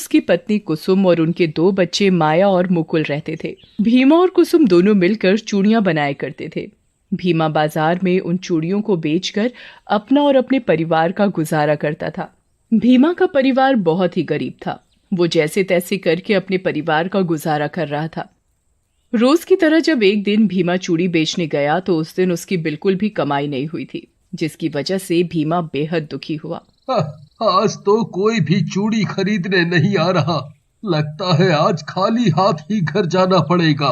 उसकी पत्नी कुसुम और उनके 2 बच्चे माया और मुकुल रहते थे। भीमा और कुसुम दोनों मिलकर चूड़ियां बनाया करते थे। भीमा बाजार में उन चूड़ियों को बेचकर अपना और अपने परिवार का गुजारा करता था। भीमा का परिवार बहुत ही गरीब था। वो जैसे तैसे करके अपने परिवार का गुजारा कर रहा था। रोज की तरह जब एक दिन भीमा चूड़ी बेचने गया तो उस दिन उसकी बिल्कुल भी कमाई नहीं हुई थी, जिसकी वजह से भीमा बेहद दुखी हुआ। आज तो कोई भी चूड़ी खरीदने नहीं आ रहा। लगता है आज खाली हाथ ही घर जाना पड़ेगा।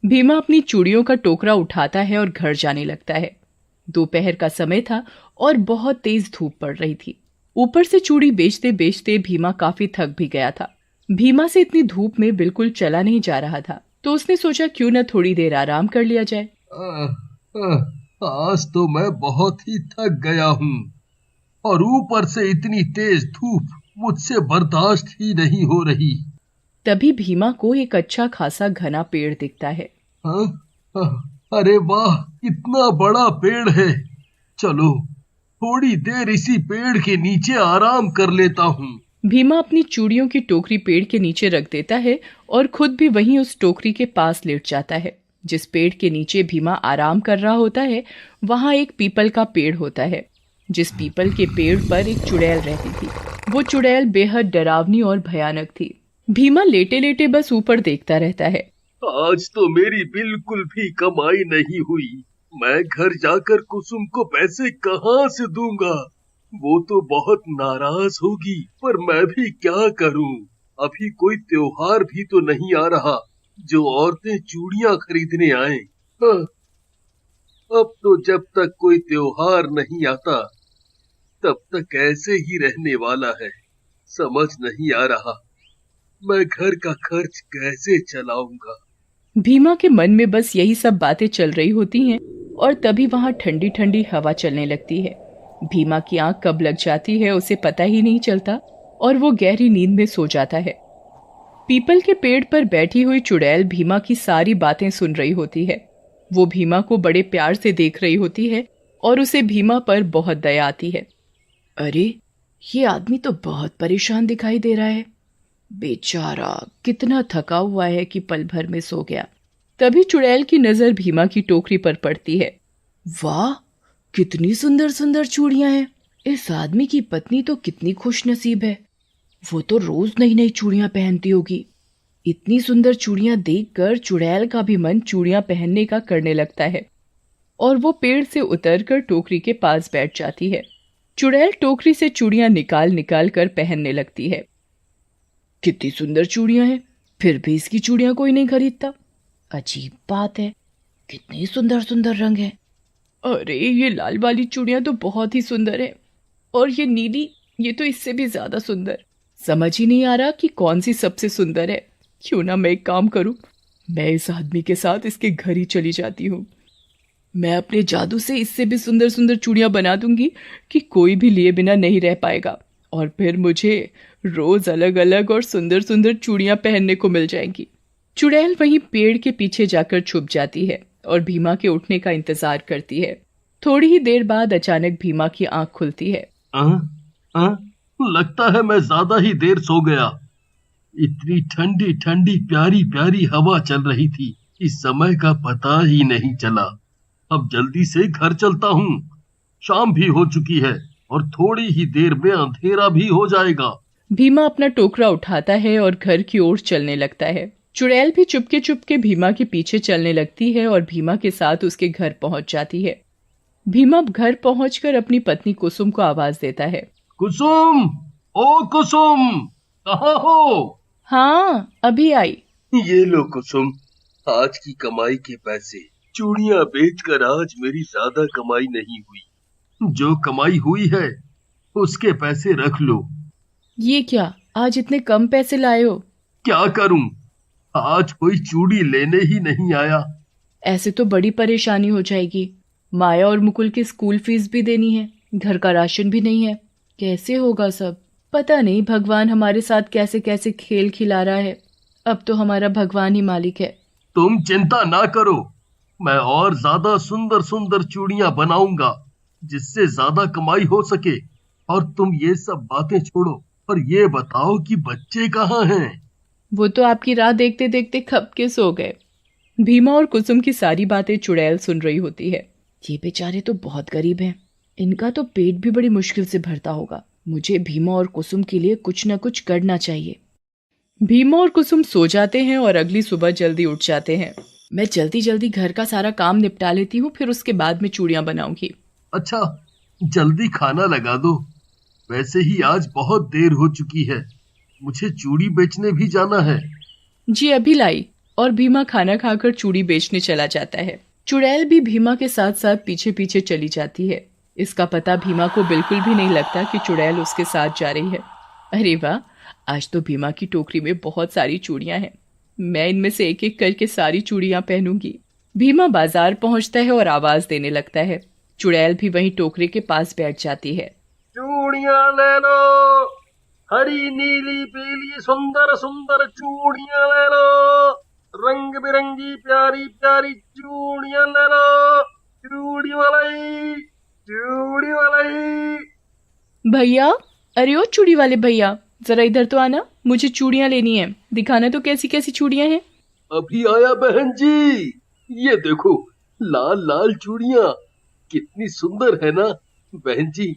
भीमा अपनी चूड़ियों का टोकरा उठाता है और घर जाने लगता है। दोपहर का समय था और बहुत तेज धूप पड़ रही थी। ऊपर से चूड़ी बेचते बेचते भीमा काफी थक भी गया था। भीमा से इतनी धूप में बिल्कुल चला नहीं जा रहा था, तो उसने सोचा क्यों न थोड़ी देर आराम कर लिया जाए। आज तो मैं बहुत ही थक गया हूँ और ऊपर से इतनी तेज धूप मुझसे बर्दाश्त ही नहीं हो रही। तभी भीमा को एक अच्छा खासा घना पेड़ दिखता है। अरे वाह, कितना बड़ा पेड़ है। चलो थोड़ी देर इसी पेड़ के नीचे आराम कर लेता हूँ। भीमा अपनी चूड़ियों की टोकरी पेड़ के नीचे रख देता है और खुद भी वहीं उस टोकरी के पास लेट जाता है। जिस पेड़ के नीचे भीमा आराम कर रहा होता है वहां एक पीपल का पेड़ होता है। जिस पीपल के पेड़ पर एक चुड़ैल रहती थी। वो चुड़ैल बेहद डरावनी और भयानक थी। भीमा लेटे लेटे बस ऊपर देखता रहता है। आज तो मेरी बिल्कुल भी कमाई नहीं हुई। मैं घर जाकर कुसुम को पैसे कहाँ से दूंगा? वो तो बहुत नाराज होगी, पर मैं भी क्या करूं? अभी कोई त्योहार भी तो नहीं आ रहा जो औरतें चूड़ियां खरीदने आए। अब तो जब तक कोई त्योहार नहीं आता तब तक ऐसे ही रहने वाला है। समझ नहीं आ रहा मैं घर का खर्च कैसे चलाऊंगा। भीमा के मन में बस यही सब बातें चल रही होती हैं और तभी वहां ठंडी ठंडी हवा चलने लगती है। भीमा की आंख कब लग जाती है उसे पता ही नहीं चलता और वो गहरी नींद में सो जाता है। पीपल के पेड़ पर बैठी हुई चुड़ैल भीमा की सारी बातें सुन रही होती है। वो भीमा को बड़े प्यार से देख रही होती है और उसे भीमा पर बहुत दया आती है। अरे, ये आदमी तो बहुत परेशान दिखाई दे रहा है। बेचारा कितना थका हुआ है कि पल भर में सो गया। तभी चुड़ैल की नजर भीमा की टोकरी पर पड़ती है। वाह, कितनी सुंदर सुंदर चूड़ियां हैं। इस आदमी की पत्नी तो कितनी खुशनसीब है। वो तो रोज नई नई चूड़ियां पहनती होगी। इतनी सुंदर चूड़ियां देखकर चुड़ैल का भी मन चूड़ियां पहनने का करने लगता है और वो पेड़ से उतरकर टोकरी के पास बैठ जाती है। चुड़ैल टोकरी से चूड़ियां निकाल निकाल कर पहनने लगती है। कितनी सुंदर चूड़ियां हैं, फिर भी इसकी चूड़ियां कोई नहीं खरीदता। अजीब बात है, कितने सुंदर सुंदर रंग हैं। अरे, ये लाल वाली चूड़ियां तो बहुत ही सुंदर है और ये नीली, ये तो इससे भी ज्यादा सुंदर। समझ ही नहीं आ रहा कि कौन सी सबसे सुंदर है। क्यों ना मैं एक काम करूं, मैं इस आदमी के साथ इसके घर ही चली जाती हूँ। मैं अपने जादू से इससे भी सुंदर सुंदर चूड़ियां बना दूंगी कि कोई भी लिए बिना नहीं रह पाएगा और फिर मुझे रोज अलग अलग और सुंदर सुंदर चूड़ियां पहनने को मिल जाएंगी। चुड़ैल वहीं पेड़ के पीछे जाकर छुप जाती है और भीमा के उठने का इंतजार करती है। थोड़ी ही देर बाद अचानक भीमा की आंख खुलती है। लगता है मैं ज्यादा ही देर सो गया। इतनी ठंडी ठंडी प्यारी प्यारी हवा चल रही थी, इस समय का पता ही नहीं चला। अब जल्दी से घर चलता हूँ। शाम भी हो चुकी है और थोड़ी ही देर में अंधेरा भी हो जाएगा। भीमा अपना टोकरा उठाता है और घर की ओर चलने लगता है। चुड़ैल भी चुपके चुपके भीमा के पीछे चलने लगती है और भीमा के साथ उसके घर पहुंच जाती है। भीमा घर पहुंचकर अपनी पत्नी कुसुम को आवाज देता है। कुसुम, ओ कुसुम, कहाँ हो? हाँ, अभी आई। ये लो कुसुम, आज की कमाई के पैसे। चूड़ियां बेचकर आज मेरी ज्यादा कमाई नहीं हुई। जो कमाई हुई है उसके पैसे रख लो। ये क्या, आज इतने कम पैसे लाए हो? क्या करूं, आज कोई चूड़ी लेने ही नहीं आया। ऐसे तो बड़ी परेशानी हो जाएगी। माया और मुकुल की स्कूल फीस भी देनी है, घर का राशन भी नहीं है। कैसे होगा सब? पता नहीं भगवान हमारे साथ कैसे कैसे खेल खिला रहा है। अब तो हमारा भगवान ही मालिक है। तुम चिंता ना करो, मैं और ज्यादा सुंदर सुंदर चूड़ियां बनाऊंगा जिससे ज्यादा कमाई हो सके। और तुम ये सब बातें छोड़ो और ये बताओ कि बच्चे कहाँ हैं? वो तो आपकी राह देखते देखते खप के सो गए। भीमा और कुसुम की सारी बातें चुड़ैल सुन रही होती है। ये बेचारे तो बहुत गरीब हैं। इनका तो पेट भी बड़ी मुश्किल से भरता होगा। मुझे भीमा और कुसुम के लिए कुछ न कुछ करना चाहिए। भीमा और कुसुम सो जाते हैं और अगली सुबह जल्दी उठ जाते हैं। मैं जल्दी जल्दी घर का सारा काम निपटा लेती हूँ, फिर उसके बाद में चूड़ियाँ बनाऊंगी। अच्छा, जल्दी खाना लगा दो। वैसे ही आज बहुत देर हो चुकी है। मुझे चूड़ी बेचने भी जाना है। जी अभी लाई। और भीमा खाना खाकर चूड़ी बेचने चला जाता है। चुड़ैल भी भीमा के साथ साथ पीछे पीछे चली जाती है। इसका पता भीमा को बिल्कुल भी नहीं लगता कि चुड़ैल उसके साथ जा रही है। अरे वाह, आज तो भीमा की टोकरी में बहुत सारी चूड़ियां हैं। मैं इनमें से एक एक करके सारी चूड़ियां पहनूंगी। भीमा बाजार पहुंचता है और आवाज देने लगता है। चुड़ैल भी वहीं टोकरी के पास बैठ जाती है। चूड़ियां ले लो, हरी नीली पीली सुंदर सुंदर चूड़ियां ले लो, रंग बिरंगी प्यारी प्यारी चूड़ियां ले लो। चूड़ी वालाई, चूड़ी वालाई। भैया, अरे ओ चूड़ी वाले भैया, जरा इधर तो आना। मुझे चूड़ियां लेनी है। दिखाना तो कैसी कैसी चूड़ियां हैं। अभी आया बहन जी। ये देखो, लाल लाल चूड़ियां कितनी सुंदर है ना। बहन जी,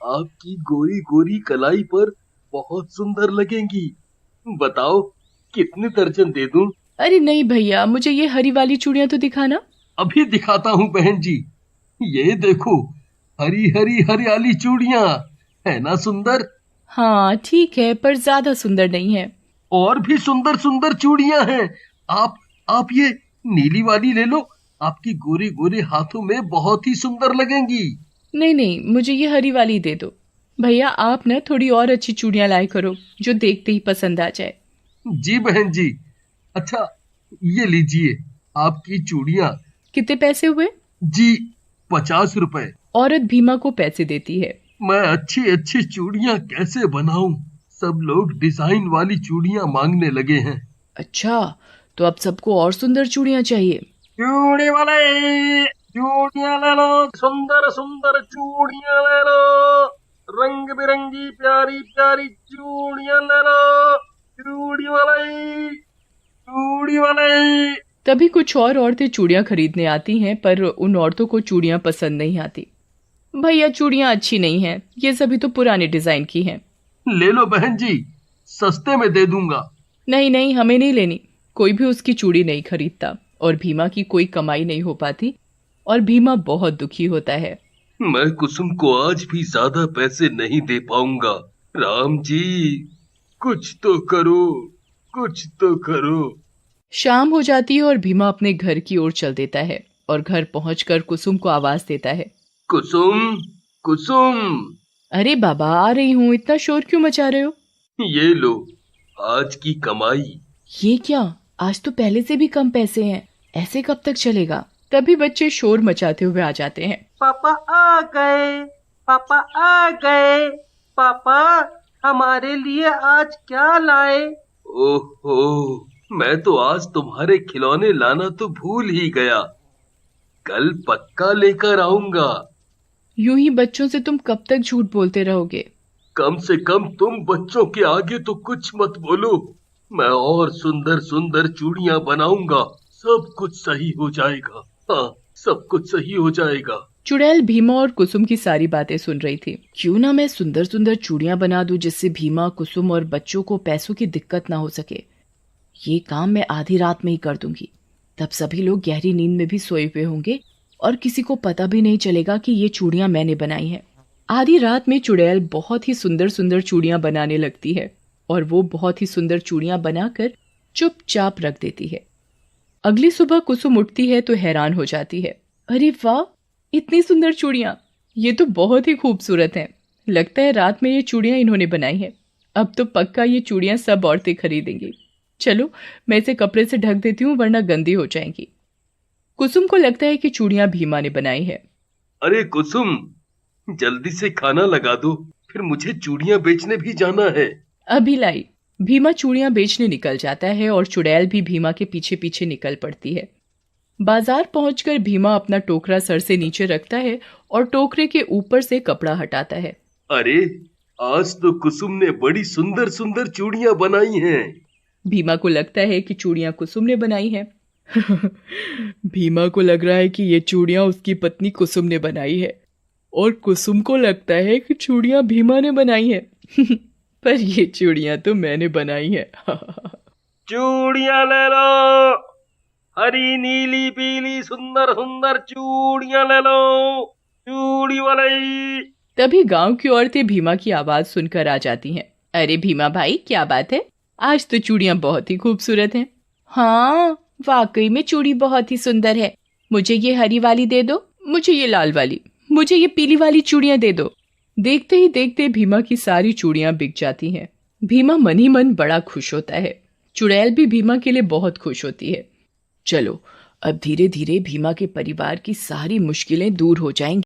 आपकी गोरी गोरी कलाई पर बहुत सुंदर लगेंगी। बताओ, कितने दर्जन दे दूं? अरे नहीं भैया, मुझे ये हरी वाली चूड़ियां तो दिखाना। अभी दिखाता हूँ बहन जी। ये देखो, हरी हरी हरियाली चूड़ियां, है ना सुंदर? हाँ ठीक है, पर ज्यादा सुंदर नहीं है। और भी सुंदर सुंदर चूड़ियां हैं। आप ये नीली वाली ले लो। आपकी गोरे गोरे हाथों में बहुत ही सुंदर लगेंगी। नहीं नहीं, मुझे ये हरी वाली दे दो। भैया आप ना थोड़ी और अच्छी चूड़ियां लाए करो, जो देखते ही पसंद आ जाए। जी बहन जी। अच्छा, ये लीजिए आपकी चूड़ियां। कितने पैसे हुए? जी, 50 रुपए। औरत भीमा को पैसे देती है। मैं अच्छी अच्छी चूड़ियां कैसे बनाऊं? सब लोग डिजाइन वाली चूड़ियां मांगने लगे हैं। अच्छा, तो अब सबको और सुंदर चूड़ियां चाहिए। चूड़ी वाले, चूड़ियां ले लो, सुंदर सुंदर चूड़ियां ले लो, रंग बिरंगी प्यारी प्यारी चूड़ियां ले लो। चूड़ी वाले, चूड़ी वाले। तभी कुछ और औरतें चूड़ियां खरीदने आती हैं, पर उन औरतों को चूड़ियां पसंद नहीं आती। भैया चूड़ियां अच्छी नहीं हैं, ये सभी तो पुराने डिजाइन की हैं। ले लो बहन जी, सस्ते में दे दूंगा। नहीं नहीं, हमें नहीं लेनी। कोई भी उसकी चूड़ी नहीं खरीदता और भीमा की कोई कमाई नहीं हो पाती और भीमा बहुत दुखी होता है। मैं कुसुम को आज भी ज्यादा पैसे नहीं दे पाऊंगा। राम जी, कुछ तो करो, कुछ तो करो। शाम हो जाती है और भीमा अपने घर की ओर चल देता है और घर पहुंचकर कुसुम को आवाज देता है। कुसुम, कुसुम। अरे बाबा, आ रही हूँ। इतना शोर क्यों मचा रहे हो? ये लो, आज की कमाई। ये क्या, आज तो पहले से भी कम पैसे हैं। ऐसे कब तक चलेगा? तभी बच्चे शोर मचाते हुए आ जाते हैं। पापा आ गए, पापा आ गए। पापा, हमारे लिए आज क्या लाए? ओहो, मैं तो आज तुम्हारे खिलौने लाना तो भूल ही गया। कल पक्का लेकर आऊंगा। यूं ही बच्चों से तुम कब तक झूठ बोलते रहोगे? कम से कम तुम बच्चों के आगे तो कुछ मत बोलो। मैं और सुंदर सुंदर चूड़ियां बनाऊंगा। सब कुछ सही हो जाएगा। हाँ, सब कुछ सही हो जाएगा। चुड़ैल भीमा और कुसुम की सारी बातें सुन रही थी। क्यों ना मैं सुंदर सुंदर चूड़ियां बना दूं, जिससे भीमा, कुसुम और बच्चों को पैसों की दिक्कत ना हो सके। ये काम मैं आधी रात में ही कर दूंगी। तब सभी लोग गहरी नींद में भी सोए हुए होंगे और किसी को पता भी नहीं चलेगा कि ये चूड़ियां मैंने बनाई हैं। आधी रात में चुड़ैल बहुत ही सुंदर सुंदर चूड़ियां बनाने लगती है और वो बहुत ही सुंदर चूड़ियां बनाकर चुपचाप रख देती है। अगली सुबह कुसुम उठती है तो हैरान हो जाती है। अरे वाह, इतनी सुंदर चूड़ियां! ये तो बहुत ही खूबसूरत हैं। लगता है रात में ये चूड़ियां इन्होंने बनाई हैं। अब तो पक्का ये चूड़ियां सब औरतें खरीदेंगी। चलो, मैं इसे कपड़े से ढक देती हूँ, वरना गंदी हो जाएंगी। कुसुम को लगता है कि चूड़ियां भीमा ने बनाई है। अरे कुसुम, जल्दी से खाना लगा दो, फिर मुझे चूड़ियां बेचने भी जाना है। अभी लाई। भीमा चूड़ियां बेचने निकल जाता है और चुड़ैल भी भीमा के पीछे पीछे निकल पड़ती है। बाजार पहुंचकर भीमा अपना टोकरा सर से नीचे रखता है और टोकरे के ऊपर से कपड़ा हटाता है। अरे, आज तो कुसुम ने बड़ी सुंदर सुंदर चूड़ियां बनाई हैं। भीमा को लगता है कि चूड़ियां कुसुम ने बनाई हैं। भीमा को लग रहा है कि ये चूड़ियां उसकी पत्नी कुसुम ने बनाई है और कुसुम को लगता है कि चूड़ियां भीमा ने बनाई है। पर ये चूड़ियां तो मैंने बनाई है। चूड़ियां ले लो, हरी नीली पीली सुंदर सुंदर चूड़ियां ले लो, चूड़ी वाली। तभी गांव की औरतें भीमा की आवाज सुनकर आ जाती हैं। अरे भीमा भाई, क्या बात है? आज तो चूड़ियां बहुत ही खूबसूरत हैं। हाँ, वाकई में चूड़ी बहुत ही सुंदर है। मुझे ये हरी वाली दे दो, मुझे ये लाल वाली, मुझे ये पीली वाली चूड़ियां दे दो। देखते ही देखते भीमा की सारी चूड़ियां बिक जाती हैं। भीमा मन ही मन बड़ा खुश होता है। चुड़ैल भी भीमा के लिए बहुत खुश होती है। चलो, अब धीरे धीरे भीमा के परिवार की सारी मुश्किलें दूर हो जाएंगी।